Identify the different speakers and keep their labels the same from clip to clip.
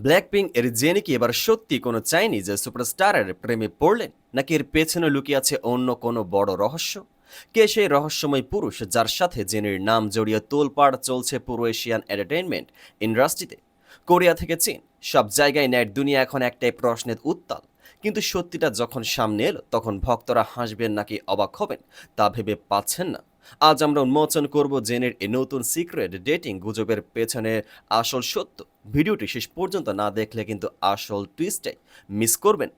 Speaker 1: Blackpink এর jenny কি এবার সত্যি কোনো চাইনিজ সুপারস্টারের প্রেমে পড়লেন, নাকি এর পেছনে লুকিয়ে আছে অন্য কোনো বড় রহস্য? কে সেই রহস্যময় পুরুষ যার সাথে জেনির নাম জড়িয়ে তোলপাড় চলছে পুরো এশিয়ান এন্টারটেইনমেন্ট ইন্ডাস্ট্রিতে? কোরিয়া থেকে চীন, সব জায়গায় নেট দুনিয়া এখন একটাই প্রশ্নের উত্তাল। কিন্তু সত্যিটা যখন সামনে এলো তখন ভক্তরা হাসবেন নাকি অবাক হবেন তা ভেবে পাচ্ছেন না। আজ আমরা উন্মোচন করব জেনের এই নতুন সিক্রেট ডেটিং গুজবের পেছনে আসল সত্য। ভিডিওটি শেষ পর্যন্ত না দেখলে কিন্তু আসল টুইস্টটাই মিস করবেন।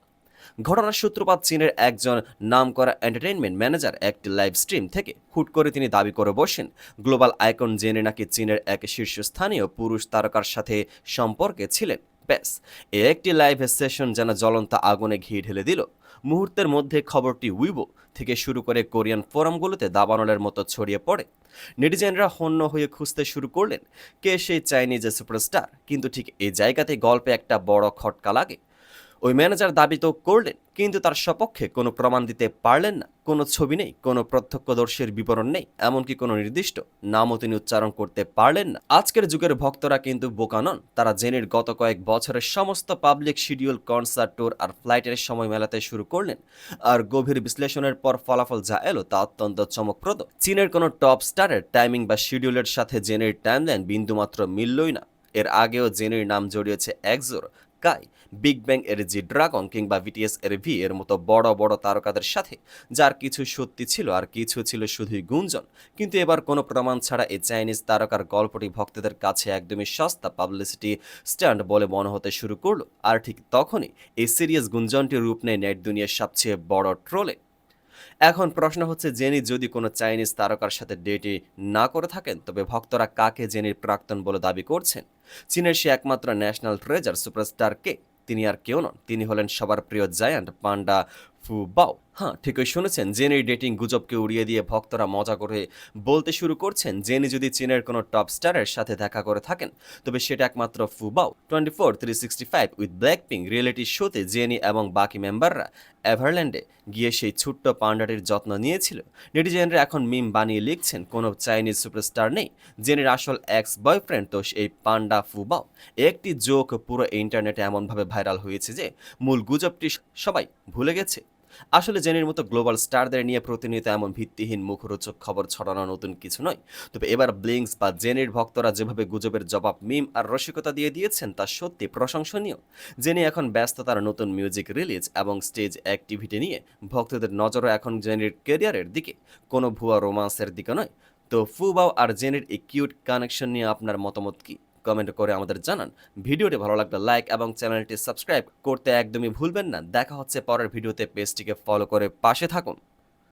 Speaker 1: ঘটনার সূত্রপাত চীনের একজন নামকরা এন্টারটেইনমেন্ট ম্যানেজার একটি লাইভ স্ট্রিম থেকে। হুট করে তিনি দাবি করে বসেন গ্লোবাল আইকন জেনে নাকি চীনের এক শীর্ষস্থানীয় পুরুষ তারকার সাথে সম্পর্কে ছিলেন। ব্যাস, এ একটি লাইভ সেশন যেন জ্বলন্ত আগুনে ঘি ঢেলে দিল। মুহূর্তের মধ্যে খবরটি উইবো থেকে শুরু করে কোরিয়ান ফোরামগুলোতে দাবানলের মতো ছড়িয়ে পড়ে। নেটিজেনরা হন্য হয়ে খুঁজতে শুরু করলেন কে সেই চাইনিজ সুপারস্টার। কিন্তু ঠিক এই জায়গাতে গল্পে একটা বড় খটকা লাগে। ওই ম্যানেজার দাবি তো করলেন, কিন্তু তার সপক্ষে কোনো প্রমাণ দিতে পারলেন না। কোনো ছবি নেই, কোনো প্রত্যক্ষদর্শীর বিবরণ নেই, এমনকি কোনো নির্দিষ্ট নামও তিনি উচ্চারণ করতে পারলেন না। আজকের যুগের ভক্তরা কিন্তু বোকা নন। তারা জেনের গত কয়েক বছরের সমস্ত পাবলিক শিডিউল, কনসার্ট, ট্যুর আর ফ্লাইটের সময় মেলাতে শুরু করলেন। আর গভীর বিশ্লেষণের পর ফলাফল যা এলো তা অত্যন্ত চমকপ্রদ। চীনের কোনো টপ স্টারের টাইমিং বা শিডিউলের সাথে জেনের টাইমলাইন বিন্দুমাত্র মিললই না। এর আগেও জেনির নাম জড়িয়েছে একজোর কাই, বিগ ব্যাং এর জি ড্রাগন কিংবা বিটিএস এর ভি এর মতো বড় বড় তারকাদের সাথে, যার কিছু সত্যি ছিল আর কিছু ছিল শুধুই গুঞ্জন। কিন্তু এবার কোনো প্রমাণ ছাড়া এই চাইনিজ তারকার গল্পটি ভক্তদের কাছে একদমই সস্তা পাবলিসিটি স্ট্যান্ড বলে মনে হতে শুরু করলো। আর ঠিক তখনই এই সিরিয়াস গুঞ্জনটি রূপ নেয় নেট দুনিয়ার সবচেয়ে বড় ট্রোলে। এখন প্রশ্ন হচ্ছে, জেনি যদি কোনো চাইনিজ তারকার সাথে ডেটই না করে থাকেন, তবে ভক্তরা কাকে জেনির প্রাক্তন বলে দাবি করছেন? চীনের সে একমাত্র ন্যাশনাল ট্রেজার সুপারস্টার কে? তিনি আর কেউ নন, তিনি হলেন সবার প্রিয় জায়ান্ট পান্ডা ফু বাও। হ্যাঁ, ঠিকই শুনেছেন, জেনির ডেটিং গুজবকে উড়িয়ে দিয়ে ভক্তরা মজা করে বলতে শুরু করছেন, জেনি যদি চীনের কোনো টপ স্টারের সাথে দেখা করে থাকেন, তবে সেটা একমাত্র ফুবাও। 24/365 উইথ ব্ল্যাকপিঙ্ক রিয়েলিটি শোতে জেনি এবং বাকি মেম্বাররা এভারল্যান্ডে গিয়ে সেই ছোট্ট পান্ডাটির যত্ন নিয়েছিল। নেটিজেনরা এখন মিম বানিয়ে লিখছেন, কোনো চাইনিজ সুপারস্টার নেই, জেনির আসল এক্স বয়ফ্রেন্ড তো এই পান্ডা ফুবাও। একটি জোক পুরো ইন্টারনেটে এমনভাবে ভাইরাল হয়েছে যে মূল গুজবটি সবাই ভুলে গেছে। আসলে জেনির মতো গ্লোবাল স্টারদের নিয়ে প্রতিনিয়ত এমন ভিত্তিহীন মুখরোচক খবর ছড়ানো নতুন কিছু নয়। তবে এবার ব্লিংস বা জেনির ভক্তরা যেভাবে গুজবের জবাব মিম আর রসিকতা দিয়ে দিয়েছেন তা সত্যি প্রশংসনীয়। জেনি এখন ব্যস্ত তার নতুন মিউজিক রিলিজ এবং স্টেজ অ্যাক্টিভিটি নিয়ে। ভক্তদের নজরও এখন জেনির ক্যারিয়ারের দিকে, কোনো ভুয়া রোমান্সের দিকে নয়। তো ফুবাও আর জেনির এই কিউট কানেকশন নিয়ে আপনার মতামত কি? কমেন্ট করে আমাদের জানান। ভিডিওটি ভালো লাগলে লাইক এবং চ্যানেলটি সাবস্ক্রাইব করতে একদমই ভুলবেন না। দেখা হচ্ছে পরের ভিডিওতে, পেজটিকে ফলো করে পাশে থাকুন।